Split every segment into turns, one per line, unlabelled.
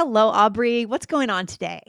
Hello, Aubrey. What's going on today?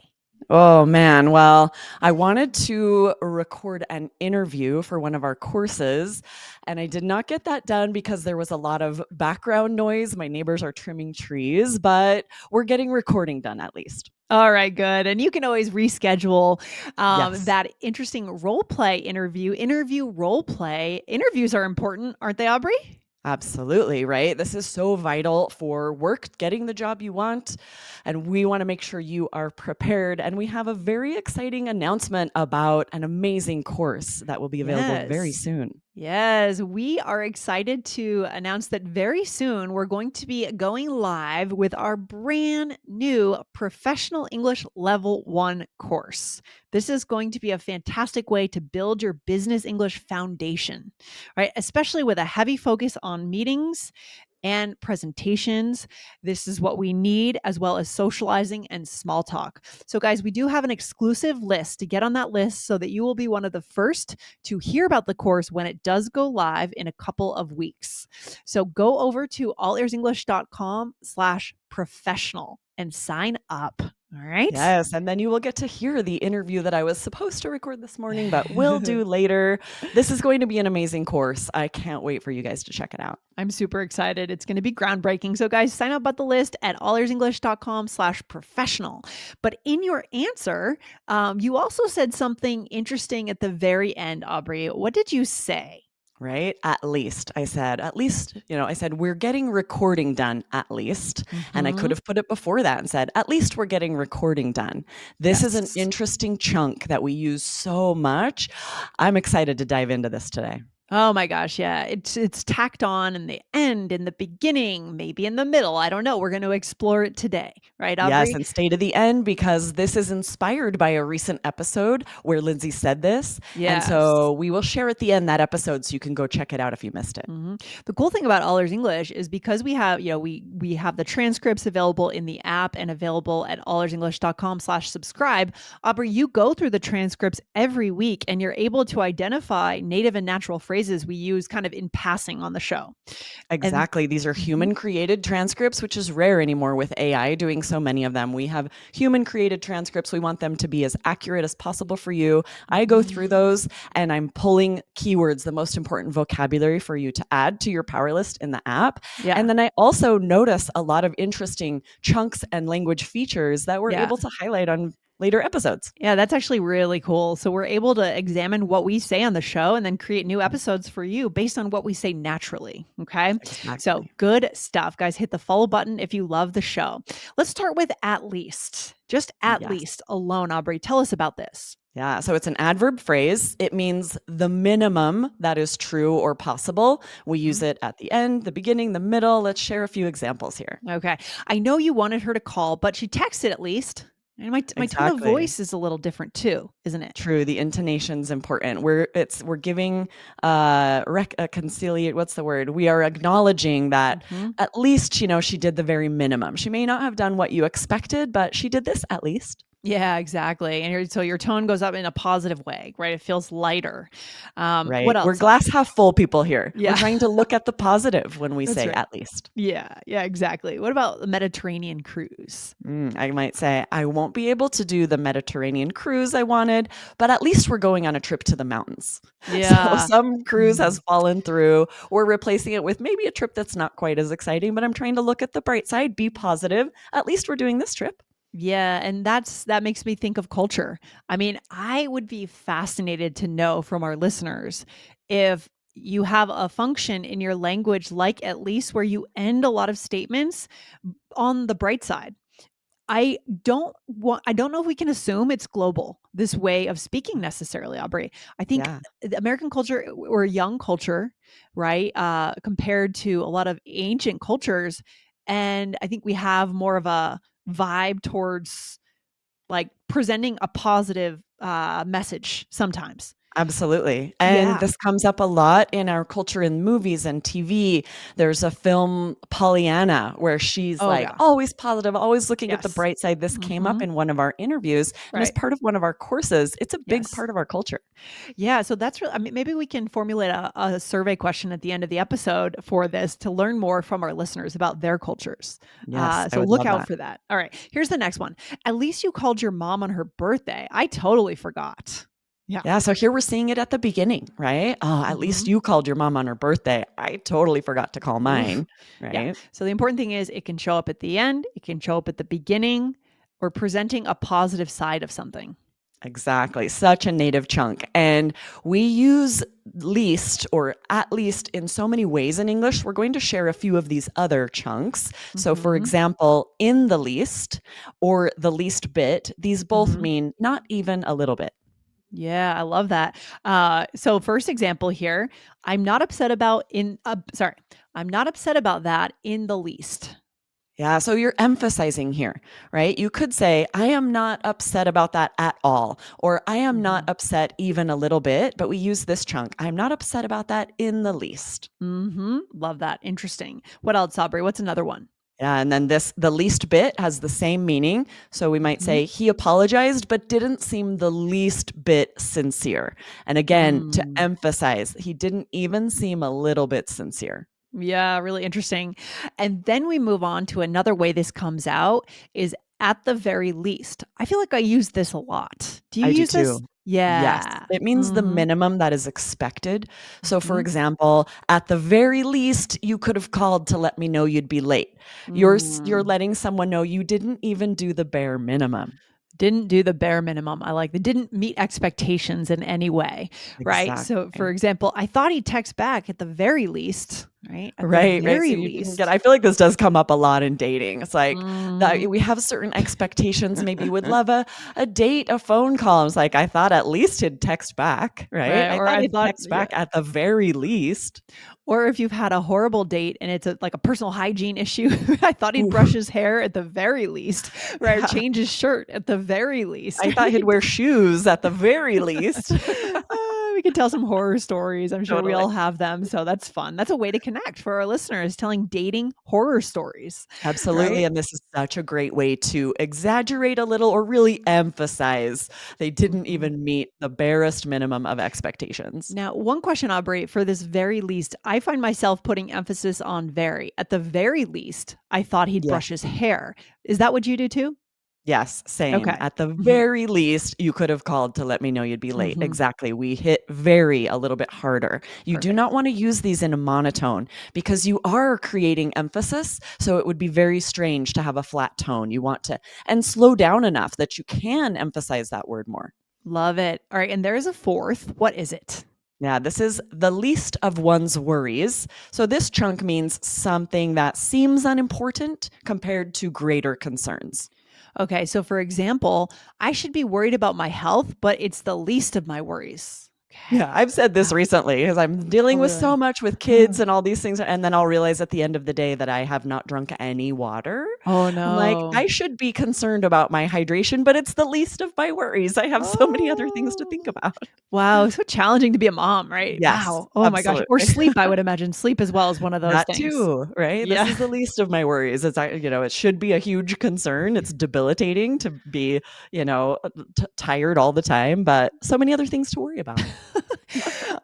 Oh man, well, I wanted to record an interview for one of our courses, and I did not get that done because there was a lot of background noise. My neighbors are trimming trees, but we're getting recording done at least.
All right, good. And you can always reschedule
Yes.
that interesting role play interview. Interview role play. Interviews are important, aren't they, Aubrey?
Absolutely, right? This is so vital for work, getting the job you want. And we want to make sure you are prepared. And we have a very exciting announcement about an amazing course that will be available very
Yes.
soon.
Yes, we are excited to announce that very soon we're going to be going live with our brand new Professional English Level 1 course. This is going to be a fantastic way to build your business English foundation, right? Especially with a heavy focus on meetings and presentations. This is what we need, as well as socializing and small talk. So, guys, we do have an exclusive list to get on that list so that you will be one of the first to hear about the course when it does go live in a couple of weeks. So go over to allearsenglish.com/professional and sign up. All right.
Yes, and then you will get to hear the interview that I was supposed to record this morning, but will do later. This is going to be an amazing course. I can't wait for you guys to check it out.
I'm super excited. It's going to be groundbreaking. So, guys, sign up at the list at allearsenglish.com/professional. But in your answer, you also said something interesting at the very end, Aubrey. What did you say?
Right? At least. At least, I said, we're getting recording done at least. And I could
Mm-hmm.
have put it before that and said, at least we're getting recording done. This is an
Yes.
interesting chunk that we use so much. I'm excited to dive into this today.
Oh my gosh, yeah. It's tacked on in the end, in the beginning, maybe in the middle. I don't know. We're going to explore it today, right,
Yes,
Aubrey?
and stay to the end because this is inspired by a recent episode where Lindsay said this. And
Yes.
so we will share at the end that episode so you can go check it out if you missed it.
The cool thing about All Ears English is because we have, we have the transcripts available in the app and available at allearsenglish.com/subscribe. Aubrey, you go through the transcripts every week and you're able to identify native and natural phrases we use kind of in passing on the show. And
Exactly. These are
Mhm.
human created transcripts, which is rare anymore with AI doing so many of them. We have human created transcripts. We want them to be as accurate as possible for you. I go through
Mhm.
those and I'm pulling keywords, the most important vocabulary for you to add to your power list in the app.
Yeah.
And then I also notice a lot of interesting chunks and language features that we're
Yeah.
able to highlight on later episodes.
Yeah, that's actually really cool. So we're able to examine what we say on the show and then create new episodes for you based on what we say naturally. Okay. So
Exactly.
good stuff, guys. Hit the follow button if you love the show. Let's start with at least. Just at
Yes.
least alone, Aubrey. Tell us about this.
Yeah, so it's an adverb phrase. It means the minimum that is true or possible. We use
Mhm.
it at the end, the beginning, the middle. Let's share a few examples here.
Okay. I know you wanted her to call, but she texted at least. And my tone of
Exactly.
voice is a little different too, isn't it?
True. The intonation's important. We're giving conciliate. What's the word? We are acknowledging that
Mhm.
at least she did the very minimum. She may not have done what you expected, but she did this at least.
Yeah, exactly. And so your tone goes up in a positive way, right? It feels lighter. What
Right. We're
else?
glass half full people here. We're
Yeah,
trying to look at the positive when we
that's
say
right.
at least.
Yeah, yeah, exactly. What about the Mediterranean cruise?
I might say, I won't be able to do the Mediterranean cruise I wanted, but at least we're going on a trip to the mountains. So
Yeah.
some cruise has
Mhm.
fallen through. We're replacing it with maybe a trip that's not quite as exciting, but I'm trying to look at the bright side, be positive. At least we're doing this trip.
Yeah, and that makes me think of culture. I mean, I would be fascinated to know from our listeners if you have a function in your language like at least where you end a lot of statements on the bright side. I don't know if we can assume it's global, this way of speaking necessarily, Aubrey. I think
Yeah.
the American culture or young culture, right, compared to a lot of ancient cultures, and I think we have more of a vibe towards, like, presenting a positive, message sometimes.
Absolutely. And
Yeah.
this comes up a lot in our culture in movies and TV. There's a film, Pollyanna, where she's
Oh,
like
yeah.
always positive, always looking at the
Yes.
bright side. This came up
Mhm.
in one of our interviews and as
Right.
part of one of our courses. It's a big
Yes.
part of our culture.
Yeah, so that's really I mean, maybe we can formulate a survey question at the end of the episode for this to learn more from our listeners about their cultures.
Yes, I
So
would
look
love
out
that.
for that. All right, here's the next one. At least you called your mom on her birthday. I totally forgot. Yeah.
Yeah, so here we're seeing it at the beginning, right? Oh, at least
Mhm.
you called your mom on her birthday. I totally forgot to call
Oof.
mine,
Yeah.
right?
So the important thing is it can show up at the end, it can show up at the beginning, or presenting a positive side of something.
Exactly. Such a native chunk. And we use least or at least in so many ways in English. We're going to share a few of these other chunks. So, for
Mhm.
example, in the least or the least bit, these both
Mhm.
mean not even a little bit.
Yeah, I love that. So first example here, I'm not upset about in sorry, I'm not upset about that in the least.
Yeah, so you're emphasizing here, right? You could say, I am not upset about that at all, or I am not
Mhm.
upset even a little bit, but we use this chunk. I'm not upset about that in the least.
Mhm. Love that. Interesting. What else, Aubrey? What's another one?
Yeah, and then the least bit has the same meaning. So we might
Mhm.
say, he apologized, but didn't seem the least bit sincere. And again, to
Mm.
emphasize, he didn't even seem a little bit sincere.
Yeah, really interesting. And then we move on to another way this comes out is at the very least. I feel like I use this a lot. Do you
I do
use this?
too. Yes,
Yeah.
it means the
Mhm.
minimum that is expected. So, for
Mhm.
example, at the very least, you could have called to let me know you'd be late. You're
Mm.
letting someone know you didn't even do the bare minimum.
Didn't do the bare minimum. I like that. Didn't meet expectations in any way, right? So, for
Exactly.
example, I thought he'd text back at the very least, right? At the
Right, right, so
very
you didn't get
least.
I feel like this does come up a lot in dating. It's like that
Mhm.
we have certain expectations, maybe you would love a date, a phone call. It's like, I thought at least he'd text back, right?
Right,
I
or
thought
I
he'd
thought
text
yeah.
back at the very least.
Or if you've had a horrible date and it's like a personal hygiene issue, I thought he'd brush
Oof.
his hair at the very least, right? Or
Yeah.
change his shirt at the very least,
I thought he'd
right?
wear shoes at the very least.
We could tell some horror stories. I'm sure we
Totally.
all have them. So that's fun. That's a way to connect for our listeners, telling dating horror stories,
Absolutely,
right?
and this is such a great way to exaggerate a little or really emphasize they didn't
Mhm.
even meet the barest minimum of expectations.
Now, one question, Aubrey, for this very least, I find myself putting emphasis on very. At the very least, I thought he'd
Yeah.
brush his hair. Is that what you do too?
Yes, same.
Okay.
At the
Mhm.
very least, you could have called to let me know you'd be late.
Mhm.
Exactly. We hit very a little bit harder. You do not
Perfect.
want to use these in a monotone because you are creating emphasis. So it would be very strange to have a flat tone. You want to, and slow down enough that you can emphasize that word more.
Love it. All right. And there is a fourth. What is it?
Yeah, this is the least of one's worries. So this chunk means something that seems unimportant compared to greater concerns.
Okay. So, for example, I should be worried about my health, but it's the least of my worries. Okay.
Yeah, I've said this
Wow.
recently because I'm
Oh,
dealing with so
really?
much with kids and all these things, and then I'll realize at the end of the day that I have not drunk any water.
Oh,
I'm like,
no.
I should be concerned about my hydration, but it's the least of my worries. I have so many other things to think
Oh.
about.
Wow, so challenging to be a mom, right?
Yes,
Wow. Oh my gosh. Or
absolutely.
sleep, I would imagine. Sleep as well is one of those
That
things.
too, right? This
Yeah.
is the least of my worries. It should be a huge concern. It's debilitating to be, tired all the time, but so many other things to worry about.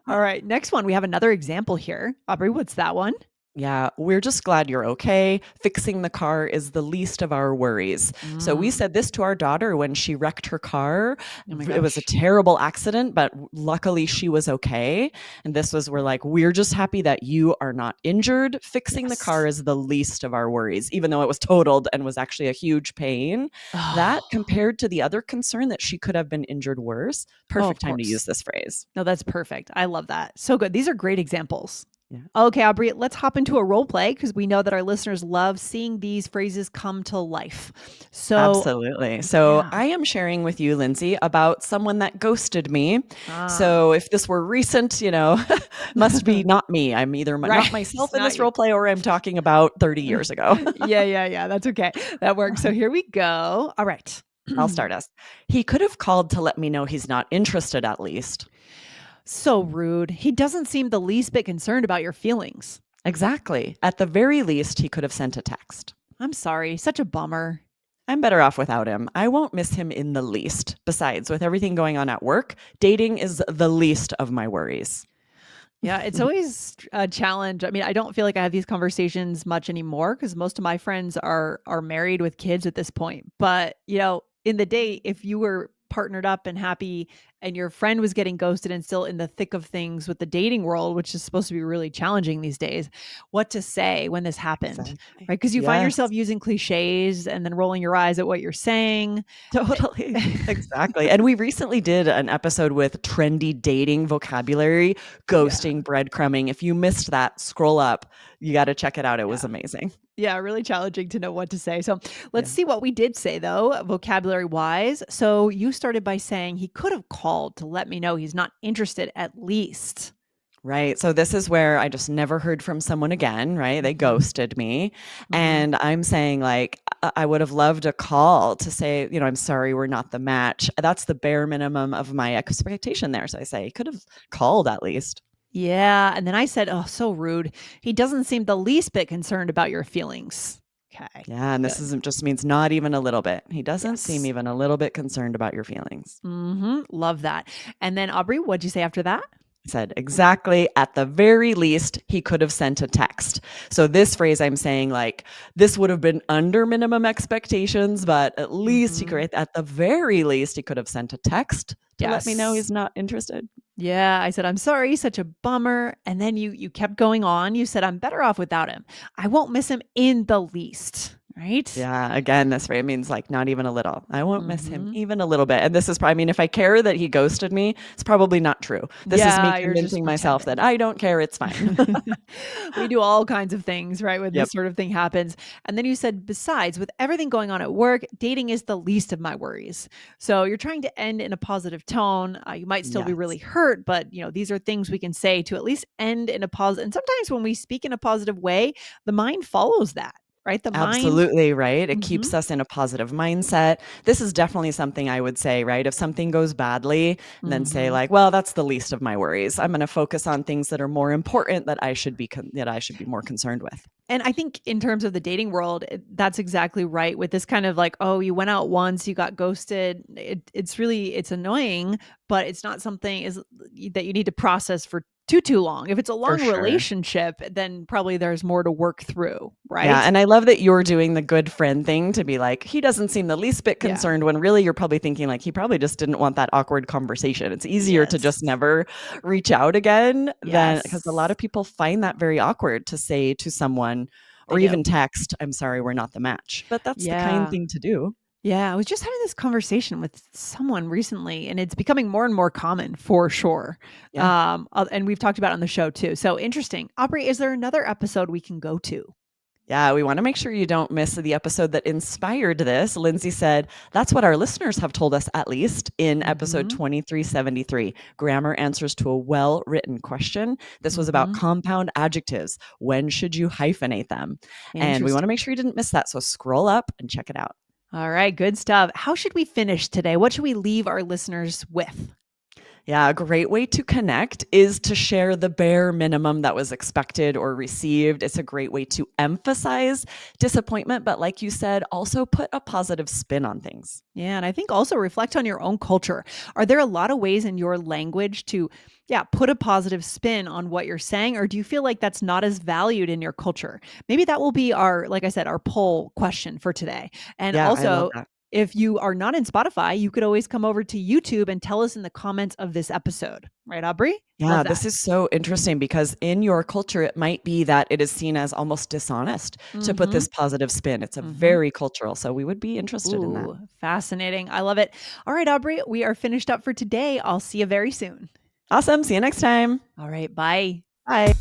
All right. Next one. We have another example here. Aubrey, what's that one?
Yeah, we're just glad you're okay. Fixing the car is the least of our worries. So we
Mm.
said this to our daughter when she wrecked her car.
Oh my
It was a
gosh.
terrible accident, but luckily she was okay. And this was, we're like, we're just happy that you are not injured. Fixing the car
Yes.
is the least of our worries, even though it was totaled and was actually a huge pain. That
Oh,
compared to the other concern that she could have been injured worse,
oh, of
perfect time to use
course.
this phrase.
No, that's perfect. I love that. So good. These are great examples.
Yeah.
Okay, Aubrey, let's hop into a role play because we know that our listeners love seeing these phrases come to life. So,
Absolutely. So
yeah.
I am sharing with you, Lindsay, about someone that ghosted me.
Ah,
So if this were recent, must be not me. I'm either
right.
not myself
It's
in
not
this
you.
role play or I'm talking about 30 years ago.
Yeah, yeah, yeah. That's okay. That works. So here we go. All right.
I'll start us. He could have called to let me know he's not interested at least.
So rude. He doesn't seem the least bit concerned about your feelings.
Exactly. At the very least, he could have sent a text.
I'm sorry. Such a bummer.
I'm better off without him. I won't miss him in the least. Besides, with everything going on at work, dating is the least of my worries.
Yeah, it's always a challenge. I mean, I don't feel like I have these conversations much anymore because most of my friends are married with kids at this point. But, in the day, if you were partnered up and happy and your friend was getting ghosted and still in the thick of things with the dating world, which is supposed to be really challenging these days, what to say when this happened,
Exactly.
right? Because you find
Yes.
yourself using cliches and then rolling your eyes at what you're saying.
Totally. Exactly. And we recently did an episode with trendy dating vocabulary,
Yeah.
ghosting, breadcrumbing. If you missed that, scroll up. You got to check it out. It was
Yeah.
amazing.
Yeah, really challenging to know what to say. So let's
Yeah.
see what we did say, though, vocabulary wise. So you started by saying he could have called to let me know he's not interested at least.
Right. So this is where I just never heard from someone again, right? They
Hmm.
ghosted me.
Hmm.
And I'm saying, like, I would have loved a call to say, I'm sorry, we're not the match. That's the bare minimum of my expectation there. So I say, could have called at least.
Yeah. And then I said, oh, so rude. He doesn't seem the least bit concerned about your feelings. Okay.
Yeah. And this
Good.
isn't just means not even a little bit. He doesn't seem
Yes.
even a little bit concerned about your feelings.
Love that. And then, Aubrey, what'd you say after that?
Said exactly at the very least he could have sent a text. So this phrase I'm saying, like, this would have been under minimum expectations, but at least he
Hmm.
could, at the very least he could have sent a text to let me know
Yes.
he's not interested.
Yeah, I said, "I'm sorry, such a bummer." And then you kept going on. You said, "I'm better off without him. I won't miss him in the least." Right?
Yeah, again, this phrase means like not even a little. I won't miss him
Mhm.
even a little bit. And this is probably, I mean, if I care that he ghosted me, it's probably not true. This is me
Yeah, you're just
convincing myself that
pretending.
I don't care, it's fine.
We do all kinds of things, right, when
Yep.
this sort of thing happens. And then you said, "Besides, with everything going on at work, dating is the least of my worries." So you're trying to end in a positive tone. You might still be really
Yes.
hurt, but these are things we can say to at least end in a positive. And sometimes when we speak in a positive way, the mind follows that, right? The mind.
Absolutely, right? It
Mhm.
keeps us in a positive mindset. This is definitely something I would say, right? If something goes badly, and then say
Mhm.
like, "Well, that's the least of my worries. I'm going to focus on things that are more important that I should be more concerned with."
And I think in terms of the dating world, that's exactly right with this kind of like, oh, you went out once, you got ghosted. It's annoying, but it's not something is that you need to process for too long. If it's a
For
long
sure.
relationship, then probably there's more to work through,
Yeah,
right?
and I love that you're doing the good friend thing to be like, "He doesn't seem the least bit
Yeah.
concerned," when really you're probably thinking like, "He probably just didn't want that awkward conversation." It's easier to just
Yes.
never reach out again than because a lot
Yes.
of people find that very awkward to say to someone
They
or
do.
even text, "I'm sorry, we're not the match." But that's the kind
Yeah.
thing to do.
Yeah, I was just having this conversation with someone recently, and it's becoming more and more common for sure.
Yeah.
And we've talked about it on the show too. So interesting. Aubrey, is there another episode we can go to?
Yeah, we wanna make sure you don't miss the episode that inspired this. Lindsay said, "That's what our listeners have told us at least in episode
Hmm.
2373, Grammar Answers to a Well-Written Question." This was about
Hmm.
compound adjectives. When should you hyphenate them? And we wanna
Interesting.
make sure you didn't miss that, so scroll up and check it out.
All right, good stuff. How should we finish today? What should we leave our listeners with?
Yeah, a great way to connect is to share the bare minimum that was expected or received. It's a great way to emphasize disappointment, but like you said, also put a positive spin on things.
Yeah, and I think also reflect on your own culture. Are there a lot of ways in your language to, yeah, put a positive spin on what you're saying, or do you feel like that's not as valued in your culture? Maybe that will be our, like I said, our poll question for today. And
Yeah, I love
also,
that.
if you are not in Spotify, you could always come over to YouTube and tell us in the comments of this episode. Right, Aubrey?
Yeah,
Love that.
this is so interesting because in your culture, it might be that it is seen as almost dishonest to put
Mm-hmm.
this positive spin. It's a
Mm-hmm.
very cultural. So we would be interested in that.
Ooh, fascinating. I love it. All right, Aubrey, we are finished up for today. I'll see you very soon.
Awesome. See you next time.
All right, bye.
Bye.